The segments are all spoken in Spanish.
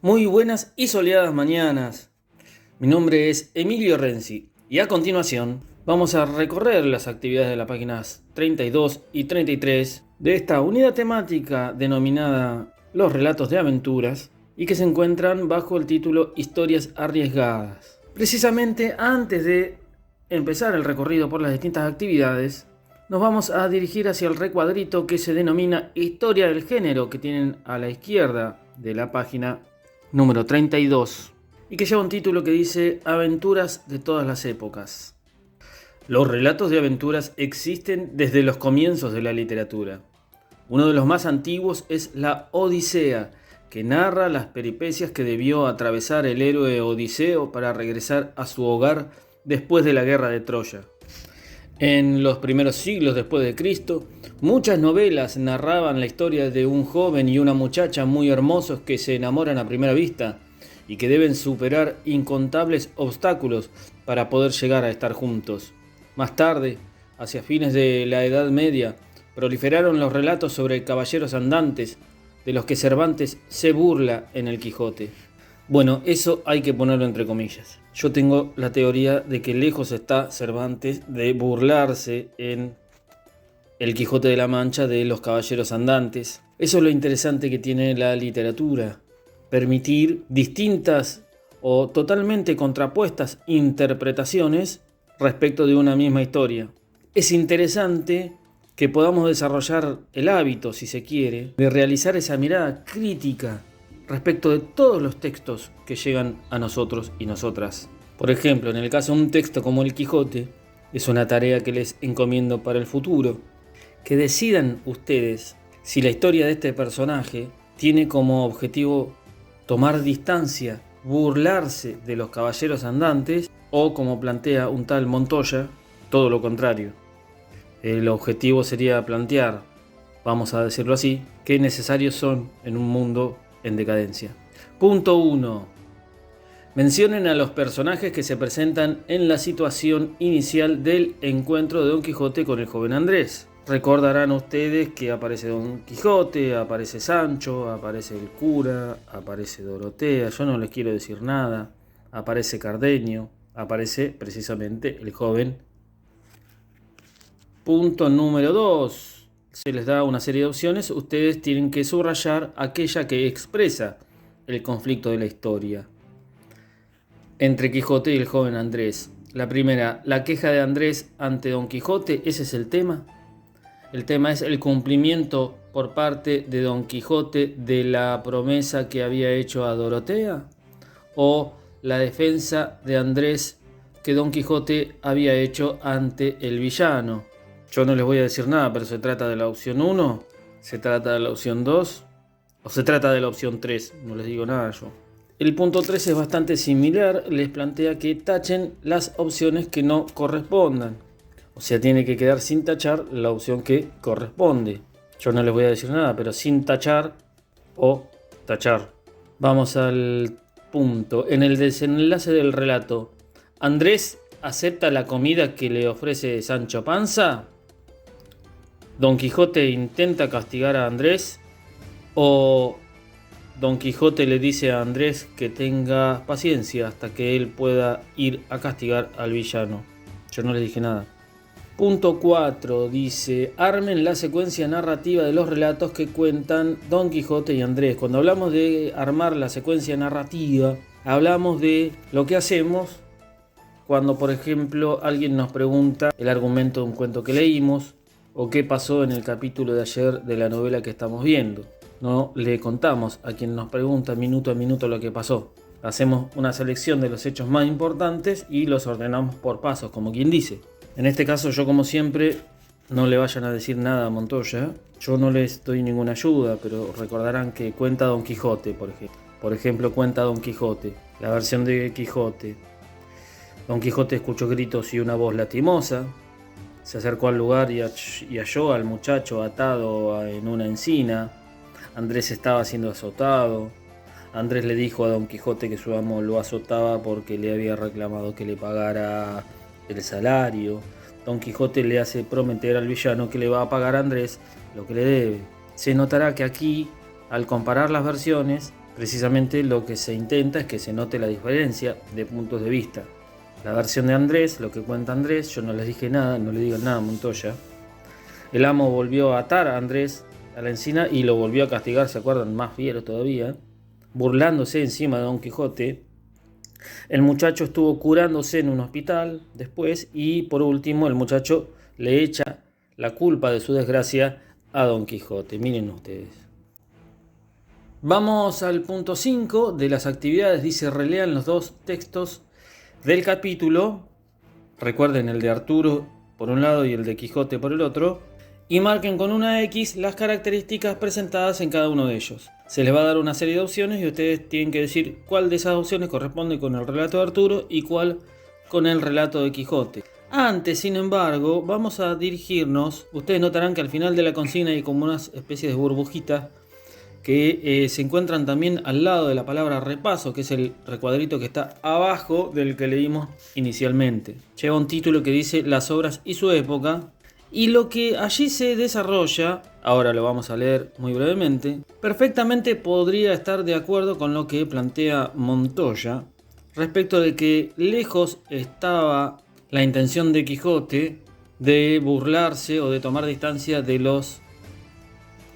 Muy buenas y soleadas mañanas. Mi nombre es Emilio Renzi y a continuación vamos a recorrer las actividades de las páginas 32 y 33 de esta unidad temática denominada Los relatos de aventuras y que se encuentran bajo el título Historias arriesgadas. Precisamente antes de empezar el recorrido por las distintas actividades, nos vamos a dirigir hacia el recuadrito que se denomina Historia del Género, que tienen a la izquierda de la página número 32 y que lleva un título que dice Aventuras de todas las épocas. Los relatos de aventuras existen desde los comienzos de la literatura. Uno de los más antiguos es la Odisea, que narra las peripecias que debió atravesar el héroe Odiseo para regresar a su hogar después de la guerra de Troya. En los primeros siglos después de Cristo, muchas novelas narraban la historia de un joven y una muchacha muy hermosos que se enamoran a primera vista y que deben superar incontables obstáculos para poder llegar a estar juntos. Más tarde, hacia fines de la Edad Media, proliferaron los relatos sobre caballeros andantes, de los que Cervantes se burla en el Quijote. Bueno, eso hay que ponerlo entre comillas. Yo tengo la teoría de que lejos está Cervantes de burlarse en El Quijote de la Mancha de los caballeros andantes. Eso es lo interesante que tiene la literatura. Permitir distintas o totalmente contrapuestas interpretaciones respecto de una misma historia. Es interesante que podamos desarrollar el hábito, si se quiere, de realizar esa mirada crítica respecto de todos los textos que llegan a nosotros y nosotras. Por ejemplo, en el caso de un texto como El Quijote, es una tarea que les encomiendo para el futuro. Que decidan ustedes si la historia de este personaje tiene como objetivo tomar distancia, burlarse de los caballeros andantes, o como plantea un tal Montoya, todo lo contrario. El objetivo sería plantear, vamos a decirlo así, qué necesarios son en un mundo en decadencia. Punto 1. Mencionen a los personajes que se presentan en la situación inicial del encuentro de Don Quijote con el joven Andrés. Recordarán ustedes que aparece Don Quijote, aparece Sancho, aparece el cura, aparece Dorotea, yo no les quiero decir nada, aparece Cardenio, aparece precisamente el joven. Punto número 2. Se les da una serie de opciones, ustedes tienen que subrayar aquella que expresa el conflicto de la historia entre Quijote y el joven Andrés. La primera, la queja de Andrés ante Don Quijote, ese es el tema. El tema es el cumplimiento por parte de Don Quijote de la promesa que había hecho a Dorotea, o la defensa de Andrés que Don Quijote había hecho ante el villano. Yo no les voy a decir nada, pero se trata de la opción 1, se trata de la opción 2 o se trata de la opción 3, no les digo nada yo. El punto 3 es bastante similar, les plantea que tachen las opciones que no correspondan. O sea, tiene que quedar sin tachar la opción que corresponde. Yo no les voy a decir nada, pero sin tachar o tachar. Vamos al punto. En el desenlace del relato, ¿Andrés acepta la comida que le ofrece Sancho Panza? ¿Don Quijote intenta castigar a Andrés? ¿O Don Quijote le dice a Andrés que tenga paciencia hasta que él pueda ir a castigar al villano? Yo no les dije nada. Punto 4 dice, armen la secuencia narrativa de los relatos que cuentan Don Quijote y Andrés. Cuando hablamos de armar la secuencia narrativa, hablamos de lo que hacemos cuando, por ejemplo, alguien nos pregunta el argumento de un cuento que leímos o qué pasó en el capítulo de ayer de la novela que estamos viendo. No le contamos a quien nos pregunta minuto a minuto lo que pasó. Hacemos una selección de los hechos más importantes y los ordenamos por pasos, como quien dice. En este caso, yo como siempre, no le vayan a decir nada a Montoya. Yo no les doy ninguna ayuda, pero recordarán que cuenta Don Quijote, por ejemplo. Por ejemplo, cuenta Don Quijote, la versión de Quijote. Don Quijote escuchó gritos y una voz lastimosa. Se acercó al lugar y halló al muchacho atado en una encina. Andrés estaba siendo azotado. Andrés le dijo a Don Quijote que su amo lo azotaba porque le había reclamado que le pagara el salario. Don Quijote le hace prometer al villano que le va a pagar a Andrés lo que le debe. Se notará que aquí, al comparar las versiones, Precisamente lo que se intenta es que se note la diferencia de puntos de vista. La versión de Andrés, lo que cuenta Andrés, yo no les dije nada, no le digo nada a Montoya. El amo volvió a atar a Andrés a la encina y lo volvió a castigar, ¿se acuerdan? Más fiero todavía, burlándose encima de Don Quijote. El muchacho estuvo curándose en un hospital después y por último el muchacho le echa la culpa de su desgracia a Don Quijote. Miren ustedes. Vamos al punto 5 de las actividades. Dice: relean los dos textos del capítulo. Recuerden el de Arturo por un lado y el de Quijote por el otro. Y marquen con una X las características presentadas en cada uno de ellos. Se les va a dar una serie de opciones y ustedes tienen que decir cuál de esas opciones corresponde con el relato de Arturo y cuál con el relato de Quijote. Antes, sin embargo, vamos a dirigirnos. Ustedes notarán que al final de la consigna hay como unas especies de burbujitas que se encuentran también al lado de la palabra repaso, que es el recuadrito que está abajo del que leímos inicialmente. Lleva un título que dice Las obras y su época, y lo que allí se desarrolla, ahora lo vamos a leer muy brevemente, perfectamente podría estar de acuerdo con lo que plantea Montoya respecto de que lejos estaba la intención de Quijote de burlarse o de tomar distancia de los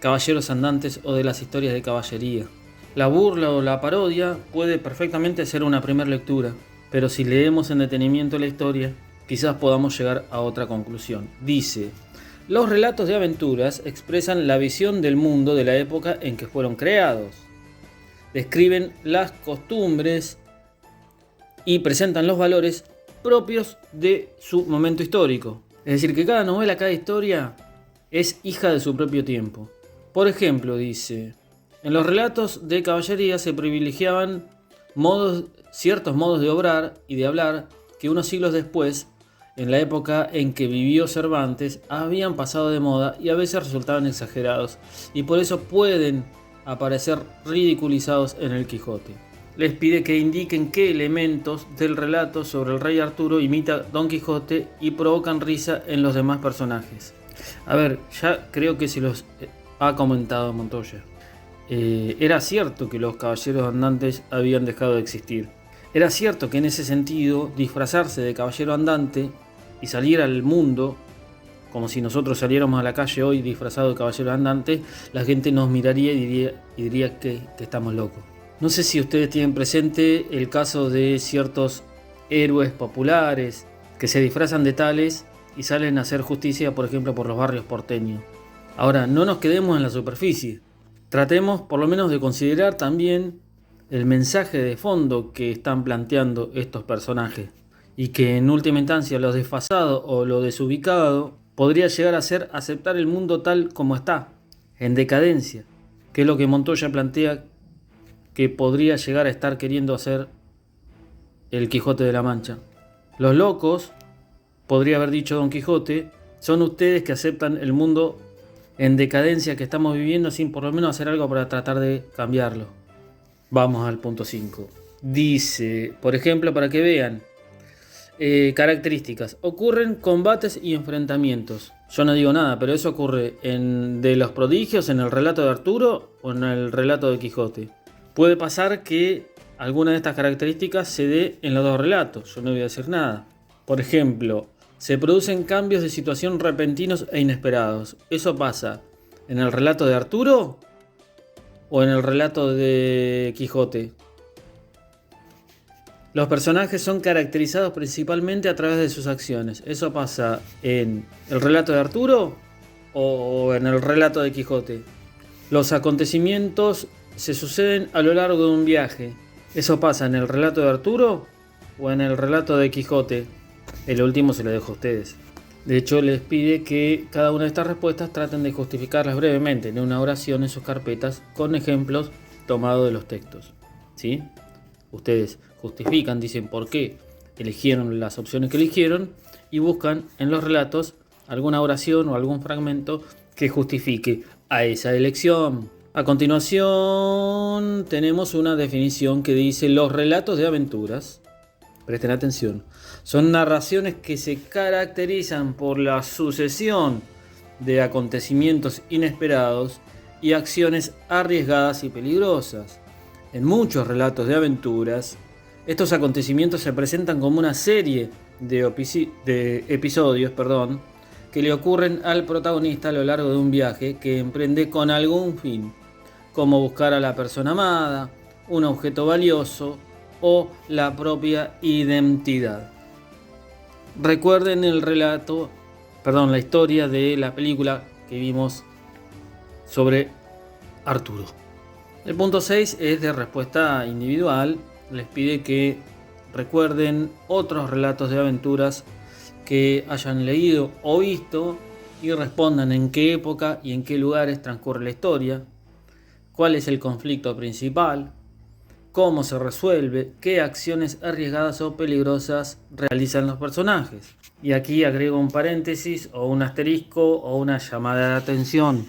caballeros andantes o de las historias de caballería. La burla o la parodia puede perfectamente ser una primera lectura, pero si leemos en detenimiento la historia, quizás podamos llegar a otra conclusión. Dice: los relatos de aventuras expresan la visión del mundo de la época en que fueron creados, describen las costumbres y presentan los valores propios de su momento histórico. Es decir, que cada novela, cada historia es hija de su propio tiempo. Por ejemplo, dice: en los relatos de caballería se privilegiaban ciertos modos de obrar y de hablar que unos siglos después, en la época en que vivió Cervantes, habían pasado de moda y a veces resultaban exagerados, y por eso pueden aparecer ridiculizados en el Quijote. Les pide que indiquen qué elementos del relato sobre el rey Arturo imita Don Quijote y provocan risa en los demás personajes. A ver, ya creo que se los ha comentado Montoya. Era cierto que los caballeros andantes habían dejado de existir. Era cierto que en ese sentido disfrazarse de caballero andante y salir al mundo, como si nosotros saliéramos a la calle hoy disfrazados de caballero andante, la gente nos miraría y diría que estamos locos. No sé si ustedes tienen presente el caso de ciertos héroes populares que se disfrazan de tales y salen a hacer justicia, por ejemplo, por los barrios porteños. Ahora, no nos quedemos en la superficie. Tratemos por lo menos de considerar también el mensaje de fondo que están planteando estos personajes, y que en última instancia lo desfasado o lo desubicado podría llegar a ser aceptar el mundo tal como está, en decadencia, que es lo que Montoya plantea que podría llegar a estar queriendo hacer el Quijote de la Mancha. Los locos, podría haber dicho Don Quijote, son ustedes que aceptan el mundo en decadencia que estamos viviendo sin por lo menos hacer algo para tratar de cambiarlo. Vamos al punto 5. Dice, por ejemplo, para que vean, características. Ocurren combates y enfrentamientos. Yo no digo nada, pero eso ocurre de los prodigios en el relato de Arturo o en el relato de Quijote. Puede pasar que alguna de estas características se dé en los dos relatos. Yo no voy a decir nada. Por ejemplo, se producen cambios de situación repentinos e inesperados. ¿Eso pasa en el relato de Arturo o en el relato de Quijote? Los personajes son caracterizados principalmente a través de sus acciones. ¿Eso pasa en el relato de Arturo o en el relato de Quijote? Los acontecimientos se suceden a lo largo de un viaje. ¿Eso pasa en el relato de Arturo o en el relato de Quijote? El último se lo dejo a ustedes. De hecho, les pide que cada una de estas respuestas traten de justificarlas brevemente en una oración en sus carpetas con ejemplos tomados de los textos. ¿Sí? Ustedes justifican, dicen por qué eligieron las opciones que eligieron y buscan en los relatos alguna oración o algún fragmento que justifique a esa elección. A continuación tenemos una definición que dice: los relatos de aventuras, presten atención, son narraciones que se caracterizan por la sucesión de acontecimientos inesperados y acciones arriesgadas y peligrosas. En muchos relatos de aventuras, estos acontecimientos se presentan como una serie de episodios, que le ocurren al protagonista a lo largo de un viaje que emprende con algún fin, como buscar a la persona amada, un objeto valioso o la propia identidad. Recuerden la historia de la película que vimos sobre Arturo. El punto 6 es de respuesta individual. Les pide que recuerden otros relatos de aventuras que hayan leído o visto y respondan en qué época y en qué lugares transcurre la historia, cuál es el conflicto principal, cómo se resuelve, qué acciones arriesgadas o peligrosas realizan los personajes. Y aquí agrego un paréntesis o un asterisco o una llamada de atención.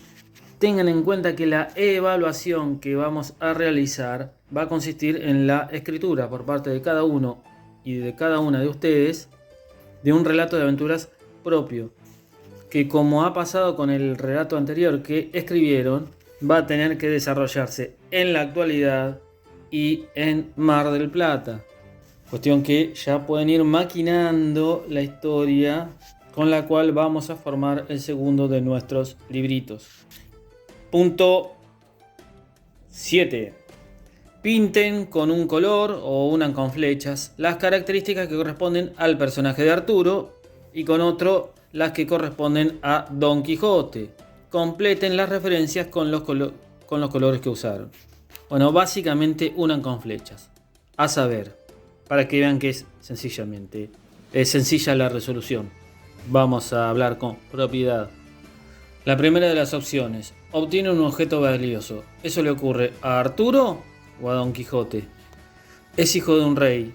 Tengan en cuenta que la evaluación que vamos a realizar va a consistir en la escritura por parte de cada uno y de cada una de ustedes de un relato de aventuras propio, que como ha pasado con el relato anterior que escribieron, va a tener que desarrollarse en la actualidad y en Mar del Plata. Cuestión que ya pueden ir maquinando la historia con la cual vamos a formar el segundo de nuestros libritos. Punto 7. Pinten con un color o unan con flechas las características que corresponden al personaje de Arturo y con otro las que corresponden a Don Quijote. Completen las referencias con los colores que usaron. Bueno, básicamente unan con flechas. A saber, para que vean que es sencilla la resolución. Vamos a hablar con propiedad. La primera de las opciones. Obtiene un objeto valioso. ¿Eso le ocurre a Arturo o a Don Quijote? Es hijo de un rey.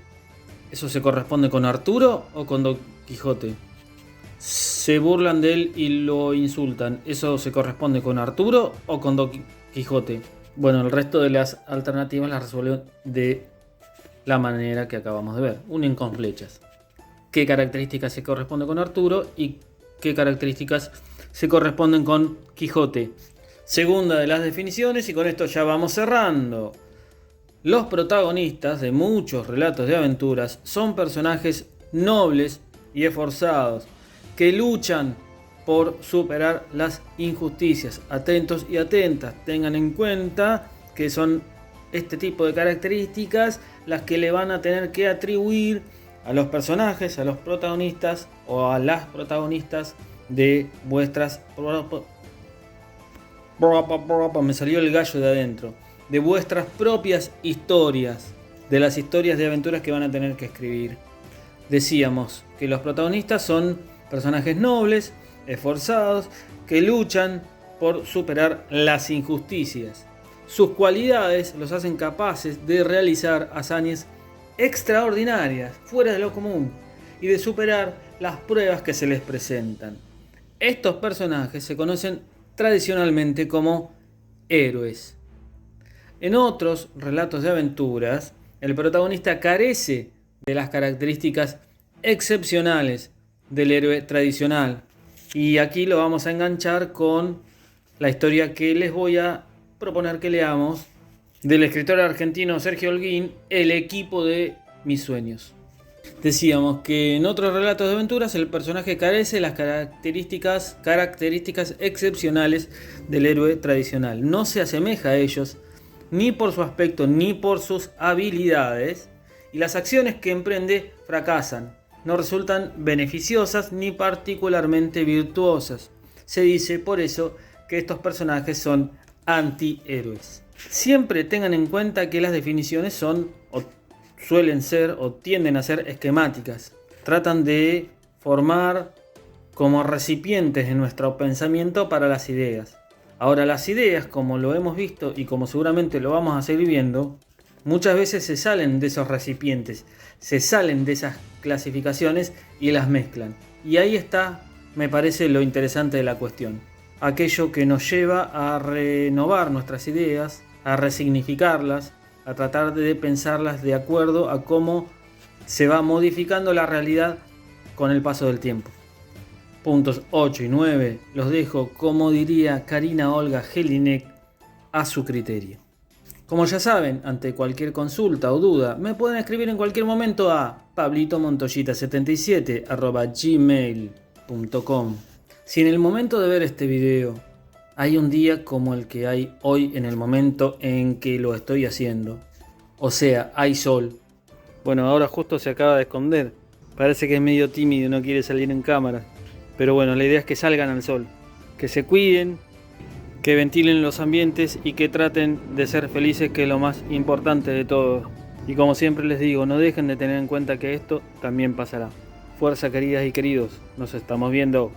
¿Eso se corresponde con Arturo o con Don Quijote? Se burlan de él y lo insultan. ¿Eso se corresponde con Arturo o con Don Quijote? Bueno, el resto de las alternativas las resuelven de la manera que acabamos de ver. Unen con flechas. ¿Qué características se corresponden con Arturo y qué características se corresponden con Quijote? Segunda de las definiciones, y con esto ya vamos cerrando. Los protagonistas de muchos relatos de aventuras son personajes nobles y esforzados que luchan por superar las injusticias. Atentos y atentas, tengan en cuenta que son este tipo de características las que le van a tener que atribuir a los personajes, a los protagonistas o a las protagonistas de vuestras... Me salió el gallo de adentro. De vuestras propias historias, de las historias de aventuras que van a tener que escribir. Decíamos que los protagonistas son personajes nobles, esforzados, que luchan por superar las injusticias. Sus cualidades los hacen capaces de realizar hazañas extraordinarias, fuera de lo común, y de superar las pruebas que se les presentan. Estos personajes se conocen tradicionalmente como héroes. En otros relatos de aventuras, el protagonista carece de las características excepcionales del héroe tradicional. Y aquí lo vamos a enganchar con la historia que les voy a proponer que leamos del escritor argentino Sergio Holguín, El equipo de mis sueños. Decíamos que en otros relatos de aventuras el personaje carece de las características excepcionales del héroe tradicional. No se asemeja a ellos ni por su aspecto ni por sus habilidades, y las acciones que emprende fracasan, no resultan beneficiosas ni particularmente virtuosas. Se dice por eso que estos personajes son antihéroes. Siempre tengan en cuenta que las definiciones son o suelen ser o tienden a ser esquemáticas. Tratan de formar como recipientes de nuestro pensamiento para las ideas. Ahora, las ideas, como lo hemos visto y como seguramente lo vamos a seguir viendo, muchas veces se salen de esos recipientes, se salen de esas clasificaciones y las mezclan. Y ahí está, me parece, lo interesante de la cuestión. Aquello que nos lleva a renovar nuestras ideas, a resignificarlas, a tratar de pensarlas de acuerdo a cómo se va modificando la realidad con el paso del tiempo. Puntos 8 y 9 los dejo, como diría Karina Olga Jelinek, a su criterio. Como ya saben, ante cualquier consulta o duda, me pueden escribir en cualquier momento a pablitomontoyita77@gmail.com. Si en el momento de ver este video hay un día como el que hay hoy en el momento en que lo estoy haciendo, o sea, hay sol. Bueno, ahora justo se acaba de esconder. Parece que es medio tímido y no quiere salir en cámara. Pero bueno, la idea es que salgan al sol, que se cuiden, que ventilen los ambientes y que traten de ser felices, que es lo más importante de todo. Y como siempre les digo, no dejen de tener en cuenta que esto también pasará. Fuerza, queridas y queridos, nos estamos viendo.